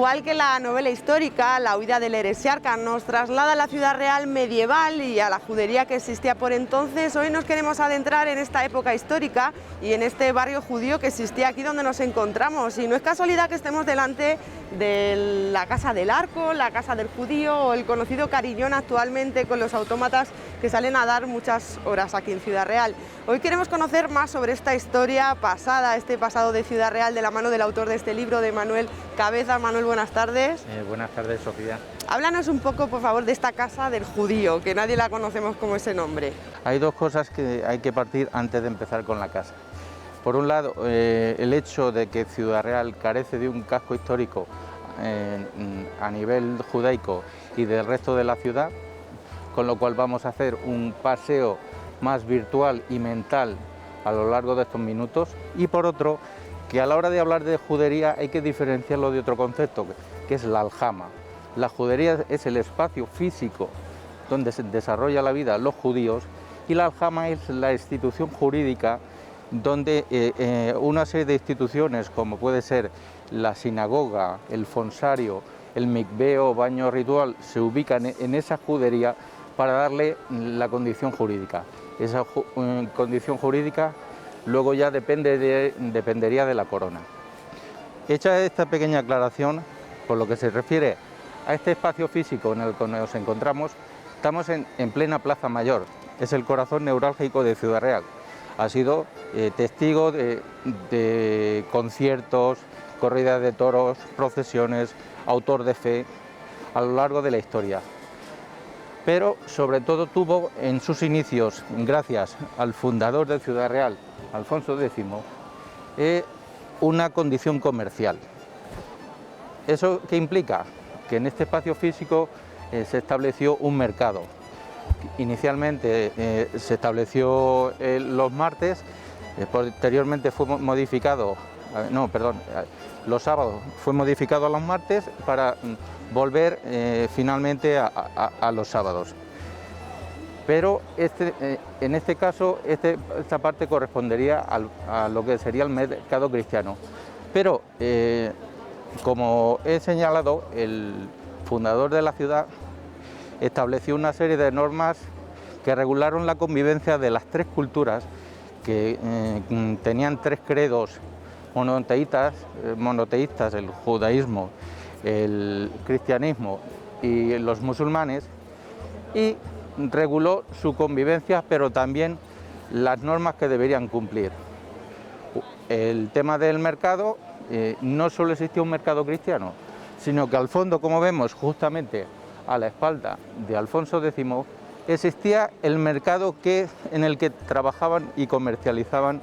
Igual que la novela histórica, La huida del heresiarca nos traslada a la ciudad real medieval y a la judería que existía por entonces, hoy nos queremos adentrar en esta época histórica y en este barrio judío que existía aquí donde nos encontramos. Y no es casualidad que estemos delante de la Casa del Arco, la Casa del Judío o el conocido Carillón actualmente con los autómatas que salen a dar muchas horas aquí en Ciudad Real. Hoy queremos conocer más sobre esta historia pasada, este pasado de Ciudad Real, de la mano del autor de este libro, de Manuel Cabeza. Manuel, buenas tardes. Buenas tardes, Sofía. Háblanos un poco, por favor, de esta Casa del Judío, que nadie la conocemos como ese nombre. Hay dos cosas que hay que partir antes de empezar con la casa. Por un lado, el hecho de que Ciudad Real carece de un casco histórico a nivel judaico y del resto de la ciudad, con lo cual vamos a hacer un paseo más virtual y mental a lo largo de estos minutos. Y por otro, que a la hora de hablar de judería hay que diferenciarlo de otro concepto, que es la aljama. La judería es el espacio físico donde se desarrolla la vida los judíos, y la aljama es la institución jurídica donde una serie de instituciones, como puede ser la sinagoga, el fonsario, el mikveh o baño ritual, se ubican en esa judería para darle la condición jurídica. Esa condición jurídica luego ya dependería de la corona. Hecha esta pequeña aclaración, por lo que se refiere a este espacio físico en el que nos encontramos, estamos en plena Plaza Mayor, es el corazón neurálgico de Ciudad Real. Ha sido testigo de conciertos, corridas de toros, procesiones, autor de fe a lo largo de la historia. Pero sobre todo tuvo en sus inicios, gracias al fundador de Ciudad Real, Alfonso X, una condición comercial. ¿Eso qué implica? Que en este espacio físico se estableció un mercado. Inicialmente se estableció los martes, posteriormente fue modificado, los sábados fue modificado a los martes para volver finalmente a los sábados. Pero en este caso esta parte correspondería a lo que sería el mercado cristiano. Pero como he señalado, el fundador de la ciudad estableció una serie de normas que regularon la convivencia de las tres culturas que tenían tres credos monoteístas, el judaísmo, el cristianismo y los musulmanes, y reguló su convivencia, pero también las normas que deberían cumplir. El tema del mercado, no solo existía un mercado cristiano, sino que al fondo, como vemos justamente a la espalda de Alfonso X, existía el mercado en el que trabajaban y comercializaban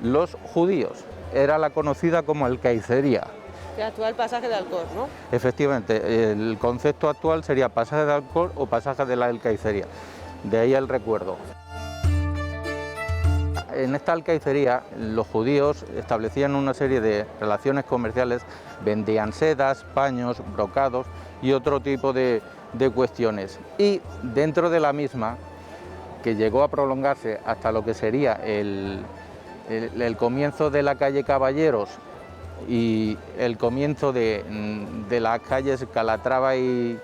los judíos. Era la conocida como alcaicería. El actual pasaje de Alcor, ¿no? Efectivamente, el concepto actual sería pasaje de Alcor o pasaje de la alcaicería, de ahí el recuerdo. En esta alcaicería los judíos establecían una serie de relaciones comerciales, vendían sedas, paños, brocados y otro tipo de cuestiones. Y dentro de la misma, que llegó a prolongarse hasta lo que sería el comienzo de la calle Caballeros y el comienzo de las calles Calatrava y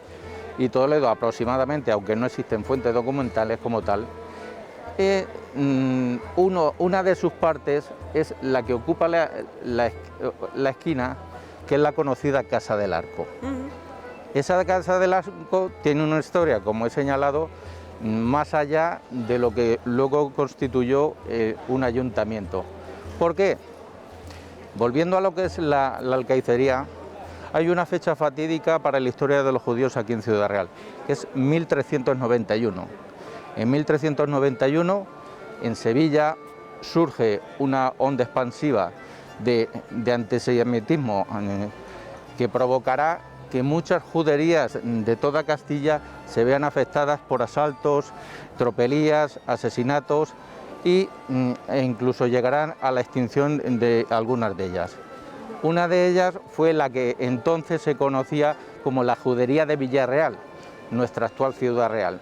Toledo aproximadamente, aunque no existen fuentes documentales como tal, una de sus partes es la que ocupa la esquina, que es la conocida Casa del Arco. Esa Casa del Arco tiene una historia, como he señalado, más allá de lo que luego constituyó un ayuntamiento. ¿Por qué? Volviendo a lo que es la alcaicería, hay una fecha fatídica para la historia de los judíos aquí en Ciudad Real, que es 1391. En 1391, en Sevilla, surge una onda expansiva de antisemitismo que provocará que muchas juderías de toda Castilla se vean afectadas por asaltos, tropelías, asesinatos e incluso llegarán a la extinción de algunas de ellas. Una de ellas fue la que entonces se conocía como la judería de Villarreal, nuestra actual Ciudad Real.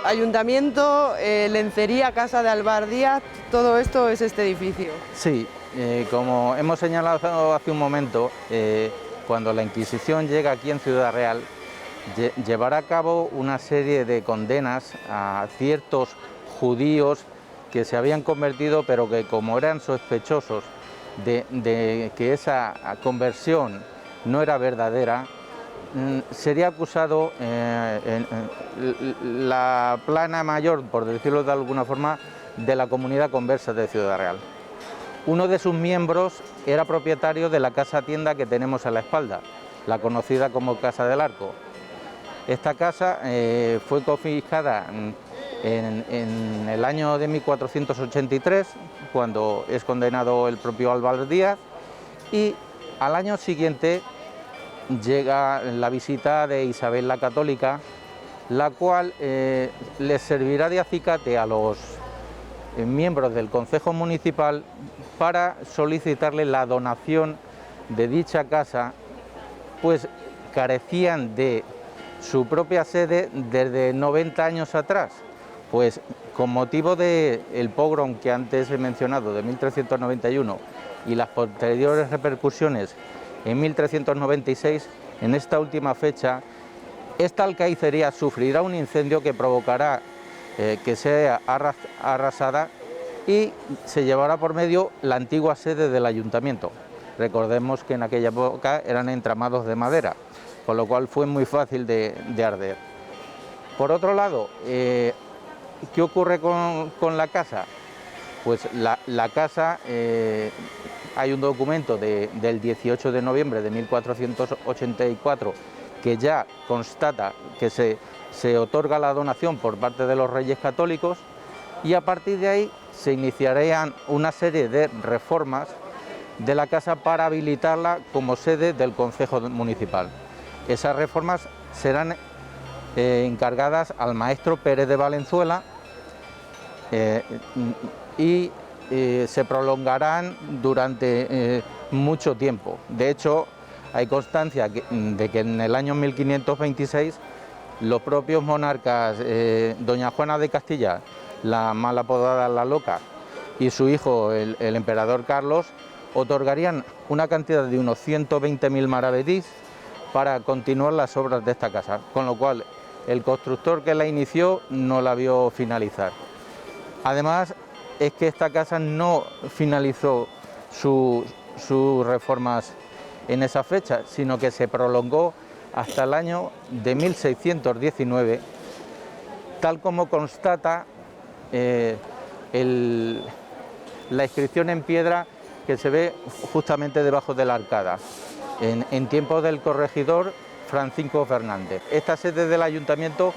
Ayuntamiento, Lencería, Casa de Álvar Díaz, todo esto es este edificio. Sí, como hemos señalado hace un momento, cuando la Inquisición llega aquí en Ciudad Real, llevará a cabo una serie de condenas a ciertos judíos que se habían convertido, pero que como eran sospechosos de que esa conversión no era verdadera, sería acusado la plana mayor, por decirlo de alguna forma, de la comunidad conversa de Ciudad Real. Uno de sus miembros era propietario de la casa tienda que tenemos a la espalda, la conocida como Casa del Arco. Esta casa fue confiscada en el año de 1483, cuando es condenado el propio Álvar Díaz, y al año siguiente llega la visita de Isabel la Católica, la cual les servirá de acicate a los miembros del Concejo Municipal para solicitarle la donación de dicha casa, pues carecían de su propia sede desde 90 años atrás. Pues con motivo del pogrom que antes he mencionado de 1391 y las posteriores repercusiones en 1396, en esta última fecha, esta alcaicería sufrirá un incendio que provocará que sea arrasada y se llevará por medio la antigua sede del ayuntamiento. Recordemos que en aquella época eran entramados de madera, con lo cual fue muy fácil de arder. Por otro lado, ¿qué ocurre con la casa? Pues la casa, hay un documento del 18 de noviembre de 1484 que ya constata que se otorga la donación por parte de los Reyes Católicos, y a partir de ahí se iniciarían una serie de reformas de la casa para habilitarla como sede del Concejo Municipal. Esas reformas serán encargadas al maestro Pérez de Valenzuela y se prolongarán durante mucho tiempo. De hecho, hay constancia de que en el año 1526 los propios monarcas, doña Juana de Castilla, la mal apodada La Loca, y su hijo, el emperador Carlos, otorgarían una cantidad de unos 120.000 maravedís para continuar las obras de esta casa, con lo cual el constructor que la inició no la vio finalizar. Además, es que esta casa no finalizó sus reformas en esa fecha, sino que se prolongó hasta el año de 1619, tal como constata la inscripción en piedra que se ve justamente debajo de la arcada, en tiempos del corregidor Francisco Fernández. Esta sede del ayuntamiento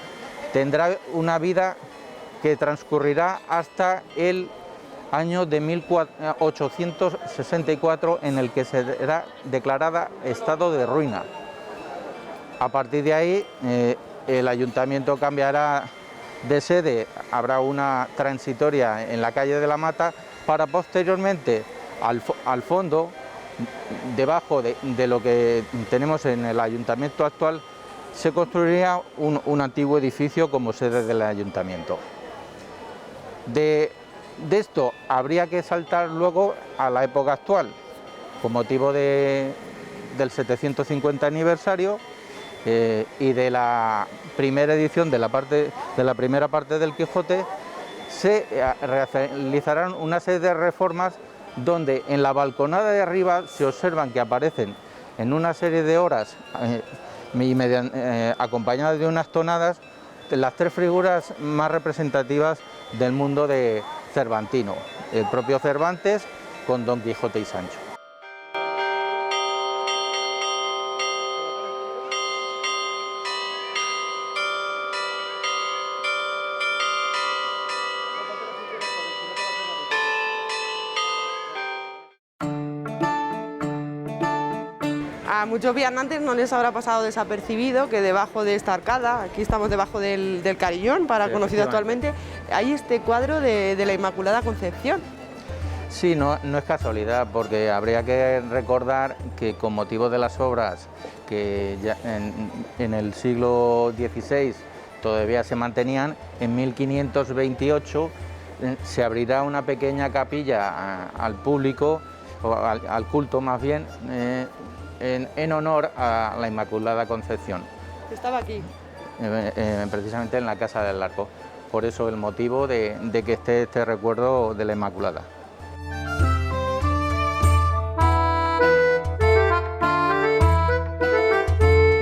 tendrá una vida que transcurrirá hasta el año de 1864, en el que será declarada estado de ruina. A partir de ahí, el ayuntamiento cambiará de sede, habrá una transitoria en la calle de la Mata, para posteriormente, al fondo, debajo de lo que tenemos en el ayuntamiento actual, se construiría un antiguo edificio como sede del ayuntamiento. De esto habría que saltar luego a la época actual, con motivo del 750 aniversario y de la primera edición de la primera parte del Quijote. Se realizarán una serie de reformas donde en la balconada de arriba se observan que aparecen en una serie de horas acompañadas de unas tonadas las tres figuras más representativas del mundo cervantino, el propio Cervantes con Don Quijote y Sancho. A muchos viandantes no les habrá pasado desapercibido que debajo de esta arcada, aquí estamos debajo del Carillón, conocido actualmente, hay este cuadro de la Inmaculada Concepción. Sí, no es casualidad, porque habría que recordar que con motivo de las obras que ya en el siglo XVI todavía se mantenían. En 1528 se abrirá una pequeña capilla al público, o al culto más bien, en honor a la Inmaculada Concepción. Estaba aquí. Precisamente en la Casa del Arco. Por eso el motivo de que esté este recuerdo de la Inmaculada.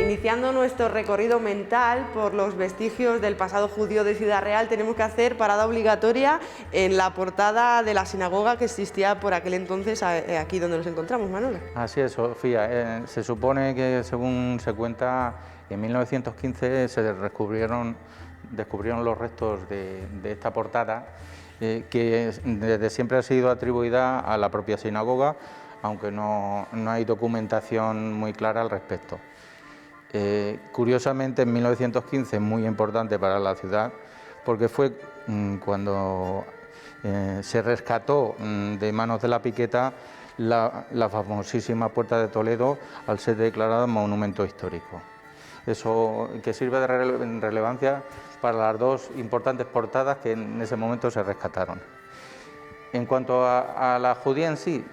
Iniciando nuestro recorrido mental por los vestigios del pasado judío de Ciudad Real, tenemos que hacer parada obligatoria en la portada de la sinagoga que existía por aquel entonces aquí donde nos encontramos, Manolo. Así es, Sofía. Se supone que, según se cuenta, en 1915 se descubrieron los restos de esta portada, que desde siempre ha sido atribuida a la propia sinagoga, aunque no hay documentación muy clara al respecto. Curiosamente, en 1915, muy importante para la ciudad, porque fue cuando se rescató de manos de la piqueta la famosísima Puerta de Toledo, al ser declarada monumento histórico. Eso que sirve de relevancia para las dos importantes portadas que en ese momento se rescataron. En cuanto a la judía en sí,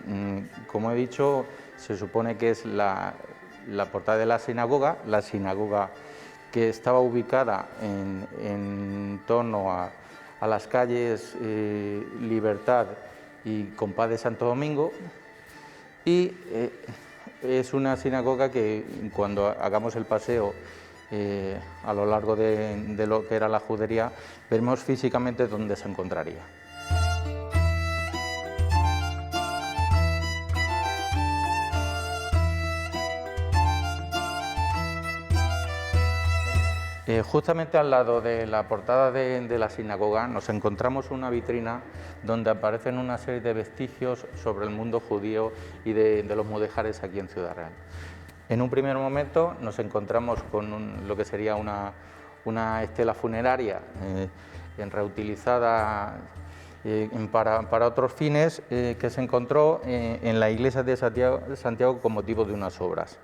como he dicho, se supone que es la portada de la sinagoga que estaba ubicada en torno a las calles Libertad y Compás de Santo Domingo, y es una sinagoga que, cuando hagamos el paseo a lo largo de lo que era la judería, veremos físicamente dónde se encontraría. Justamente al lado de la portada de la sinagoga nos encontramos una vitrina donde aparecen una serie de vestigios sobre el mundo judío y de los mudéjares aquí en Ciudad Real. En un primer momento nos encontramos con lo que sería una estela funeraria reutilizada para otros fines, que se encontró en la iglesia de Santiago con motivo de unas obras.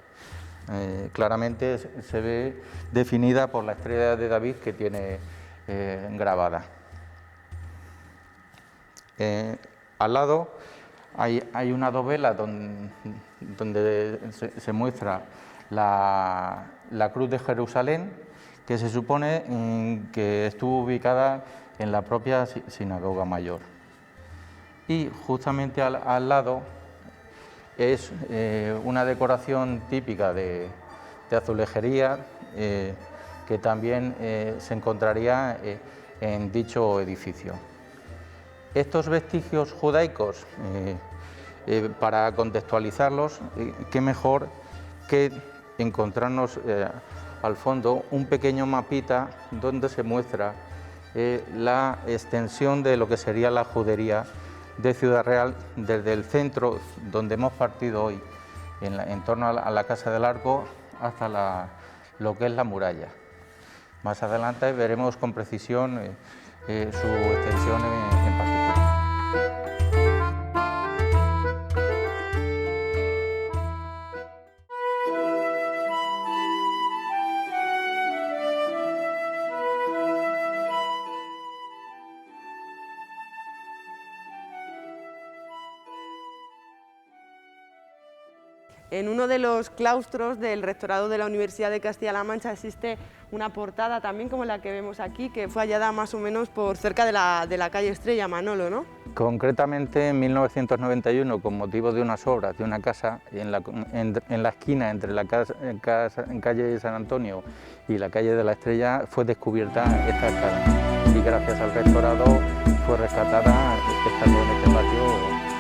Claramente se ve definida por la estrella de David que tiene grabada. Al lado hay una dovela donde se muestra la cruz de Jerusalén, que se supone que estuvo ubicada en la propia sinagoga mayor. Y justamente al lado es una decoración típica de azulejería que también se encontraría en dicho edificio. Estos vestigios judaicos, para contextualizarlos, qué mejor que encontrarnos al fondo un pequeño mapita donde se muestra la extensión de lo que sería la judería de Ciudad Real, desde el centro donde hemos partido hoy, en torno a la Casa del Arco, hasta lo que es la muralla. Más adelante veremos con precisión su extensión en particular. En uno de los claustros del rectorado de la Universidad de Castilla-La Mancha existe una portada también como la que vemos aquí, que fue hallada más o menos por cerca de la calle Estrella, Manolo, ¿no? Concretamente en 1991, con motivo de unas obras de una casa, en la esquina entre la calle San Antonio y la calle de la Estrella, fue descubierta esta escala, y gracias al rectorado fue rescatada estando en este patio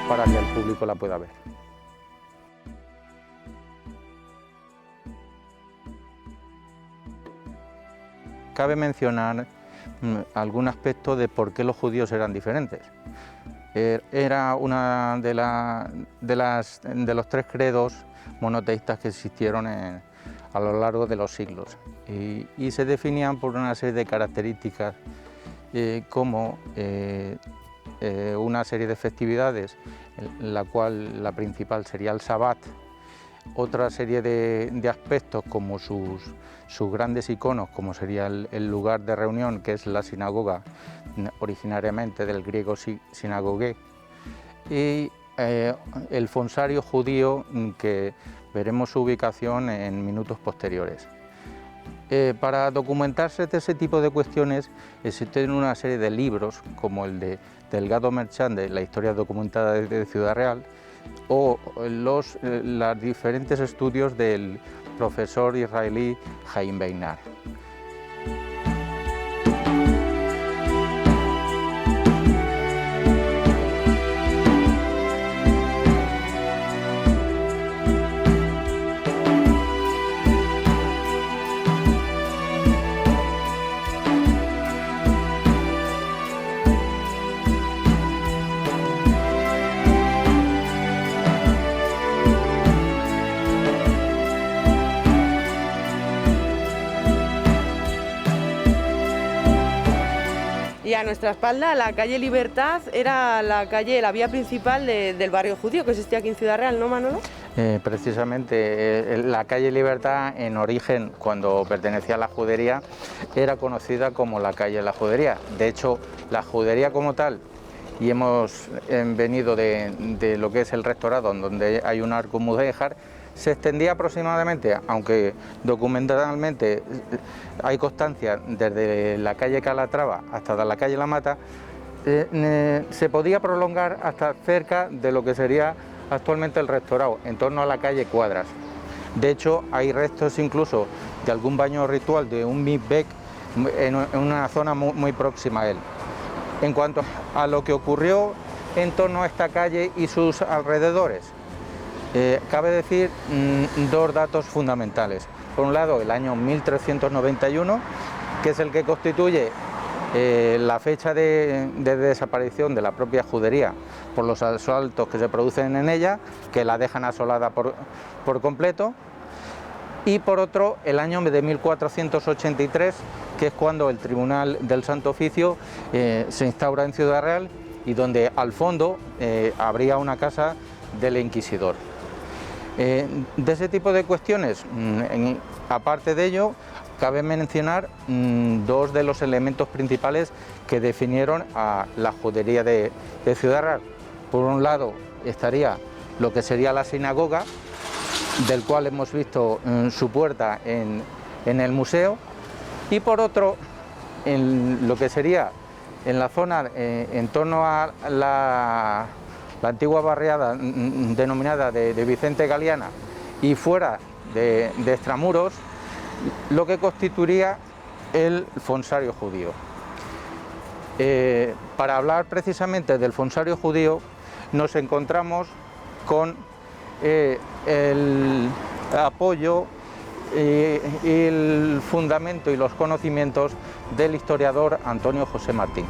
para que el público la pueda ver. Cabe mencionar algún aspecto de por qué los judíos eran diferentes. Era una de los tres credos monoteístas que existieron a lo largo de los siglos, y se definían por una serie de características como una serie de festividades, la cual la principal sería el Sabbat, otra serie de aspectos como sus grandes iconos, como sería el lugar de reunión, que es la sinagoga, originariamente del griego sinagogué, y el fonsario judío, que veremos su ubicación en minutos posteriores. Para documentarse de ese tipo de cuestiones existen una serie de libros, como el de Delgado Merchant, de la historia documentada de Ciudad Real, o los diferentes estudios del profesor israelí Haim Beinar. Y a nuestra espalda, la calle Libertad era la vía principal del barrio judío que existía aquí en Ciudad Real, ¿no, Manolo? Precisamente, la calle Libertad, en origen, cuando pertenecía a la judería, era conocida como la calle de la judería. De hecho, la judería como tal, y hemos venido de lo que es el rectorado, donde hay un arco mudéjar, se extendía aproximadamente, aunque documentalmente hay constancia, desde la calle Calatrava hasta la calle La Mata, se podía prolongar hasta cerca de lo que sería actualmente el rectorado, en torno a la calle Cuadras. De hecho, hay restos incluso de algún baño ritual de un mikveh en una zona muy próxima a él. En cuanto a lo que ocurrió en torno a esta calle y sus alrededores, cabe decir dos datos fundamentales. Por un lado, el año 1391, que es el que constituye la fecha de desaparición de la propia judería por los asaltos que se producen en ella, que la dejan asolada por completo. Y por otro, el año de 1483, que es cuando el Tribunal del Santo Oficio se instaura en Ciudad Real, y donde al fondo habría una casa del inquisidor. De ese tipo de cuestiones, aparte de ello, cabe mencionar dos de los elementos principales que definieron a la judería de Ciudad Real. Por un lado estaría lo que sería la sinagoga, del cual hemos visto su puerta en el museo, y por otro, en lo que sería en la zona en torno a la antigua barriada denominada de Vicente Galiana, y fuera de extramuros, lo que constituiría el fonsario judío. Para hablar precisamente del fonsario judío, nos encontramos con el apoyo y el fundamento y los conocimientos del historiador Antonio José Martín.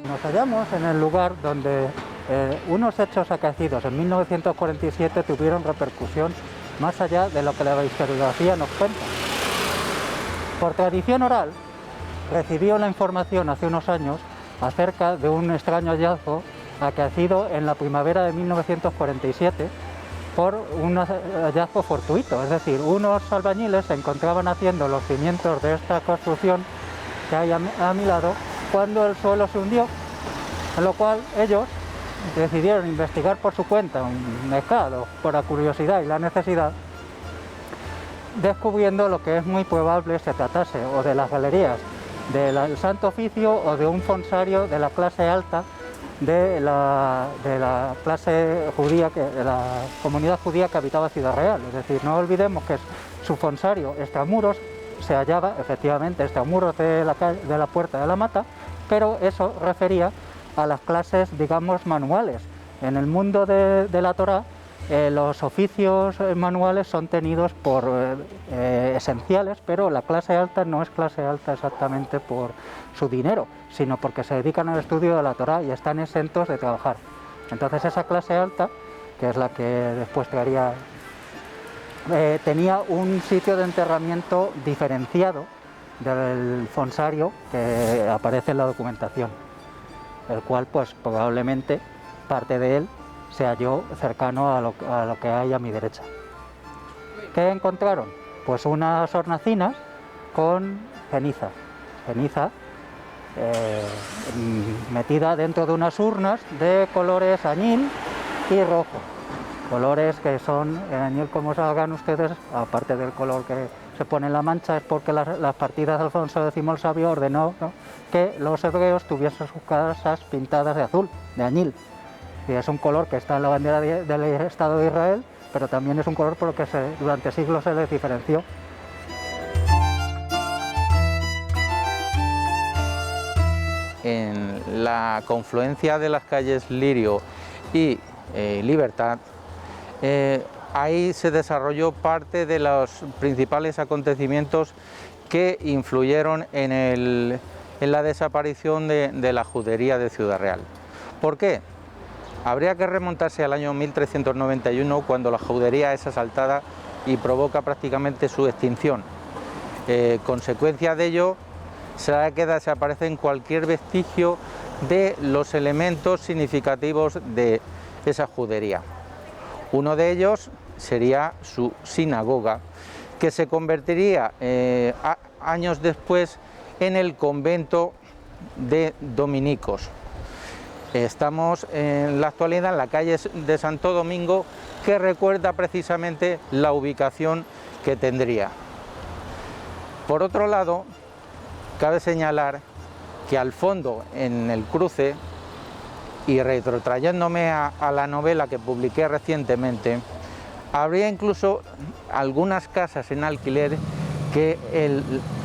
Nos hallamos en el lugar donde unos hechos acaecidos en 1947 tuvieron repercusión más allá de lo que la historiografía nos cuenta. Por tradición oral, recibió la información hace unos años acerca de un extraño hallazgo acaecido en la primavera de 1947 por un hallazgo fortuito, es decir, unos albañiles se encontraban haciendo los cimientos de esta construcción que hay a mi lado cuando el suelo se hundió, en lo cual ellos decidieron investigar por su cuenta, mezclado por la curiosidad y la necesidad, descubriendo lo que es muy probable se tratase o de las galerías del Santo Oficio o de un fonsario de la clase alta de la clase judía, de la comunidad judía que habitaba Ciudad Real. Es decir, no olvidemos que su fonsario extramuros se hallaba efectivamente extramuros de la Puerta de la Mata, pero eso refería a las clases, digamos, manuales. En el mundo de la Torá, los oficios manuales son tenidos por esenciales, pero la clase alta no es clase alta exactamente por su dinero, sino porque se dedican al estudio de la Torá y están exentos de trabajar. Entonces esa clase alta, que es la que después tenía un sitio de enterramiento diferenciado del fonsario que aparece en la documentación, el cual pues probablemente parte de él se halló cercano a lo que hay a mi derecha. ¿Qué encontraron? Pues unas hornacinas con ceniza metida dentro de unas urnas de colores añil y rojo, colores que son el añil, como sabrán ustedes, aparte del color que se pone en la mancha, es porque las partidas de Alfonso X el Sabio ordenó, ¿no?, que los hebreos tuviesen sus casas pintadas de azul, de añil, y es un color que está en la bandera del Estado de Israel, pero también es un color por el que durante siglos se les diferenció. En la confluencia de las calles Lirio y Libertad, ahí se desarrolló parte de los principales acontecimientos que influyeron en la desaparición de la judería de Ciudad Real. ¿Por qué? Habría que remontarse al año 1391, cuando la judería es asaltada y provoca prácticamente su extinción. Consecuencia de ello será que desaparecen cualquier vestigio de los elementos significativos de esa judería. Uno de ellos sería su sinagoga, que se convertiría años después en el convento de dominicos. Estamos en la actualidad en la calle de Santo Domingo, que recuerda precisamente la ubicación que tendría. Por otro lado, cabe señalar que al fondo, en el cruce, y retrotrayéndome a la novela que publiqué recientemente, habría incluso algunas casas en alquiler que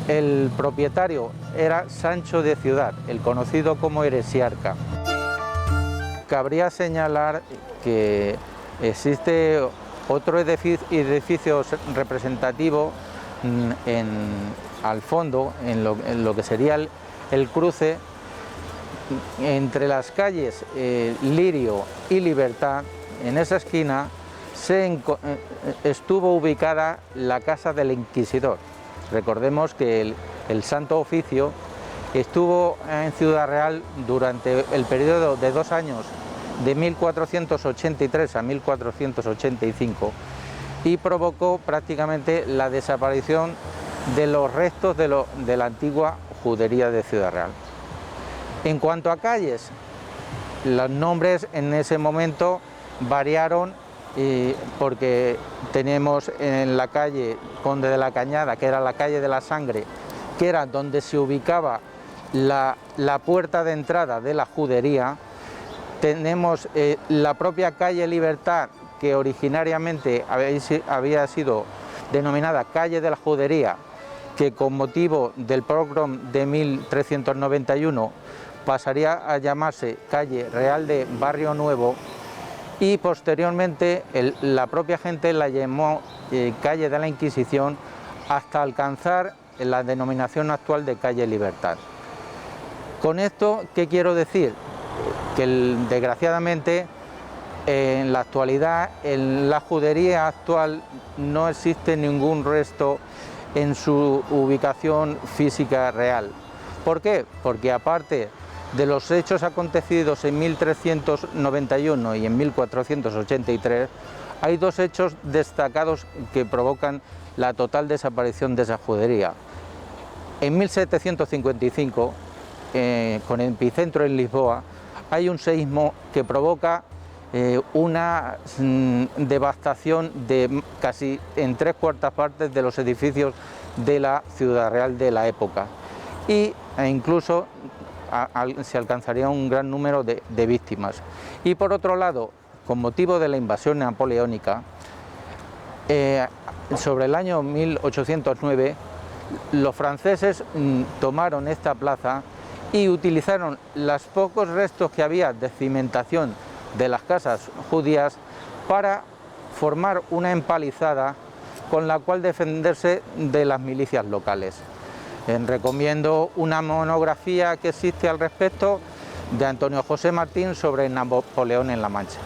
el propietario era Sancho de Ciudad, el conocido como heresiarca. Cabría señalar que existe otro edificio representativo al fondo, en lo que sería el cruce entre las calles Lirio y Libertad. En esa esquina estuvo ubicada la casa del Inquisidor. Recordemos que el Santo Oficio estuvo en Ciudad Real durante el periodo de 2 años, de 1483 a 1485, y provocó prácticamente la desaparición de los restos de la antigua judería de Ciudad Real. En cuanto a calles, los nombres en ese momento variaron, porque tenemos en la calle Conde de la Cañada, que era la calle de la Sangre, que era donde se ubicaba la puerta de entrada de la judería. Tenemos la propia calle Libertad, que originariamente había sido denominada calle de la judería, que con motivo del pogrom de 1391 pasaría a llamarse calle Real de Barrio Nuevo, y posteriormente la propia gente la llamó calle de la Inquisición, hasta alcanzar la denominación actual de calle Libertad. Con esto, ¿qué quiero decir? Que desgraciadamente en la actualidad, en la judería actual, no existe ningún resto en su ubicación física real. ¿Por qué? Porque aparte de los hechos acontecidos en 1391 y en 1483, hay 2 hechos destacados que provocan la total desaparición de esa judería. En 1755, con epicentro en Lisboa, hay un seísmo que provoca una devastación de casi en 3/4 partes de los edificios de la Ciudad Real de la época, e incluso se alcanzaría un gran número de víctimas. Y por otro lado, con motivo de la invasión napoleónica, sobre el año 1809, los franceses tomaron esta plaza y utilizaron los pocos restos que había de cimentación de las casas judías para formar una empalizada con la cual defenderse de las milicias locales. Recomiendo una monografía que existe al respecto de Antonio José Martín sobre Napoleón en La Mancha.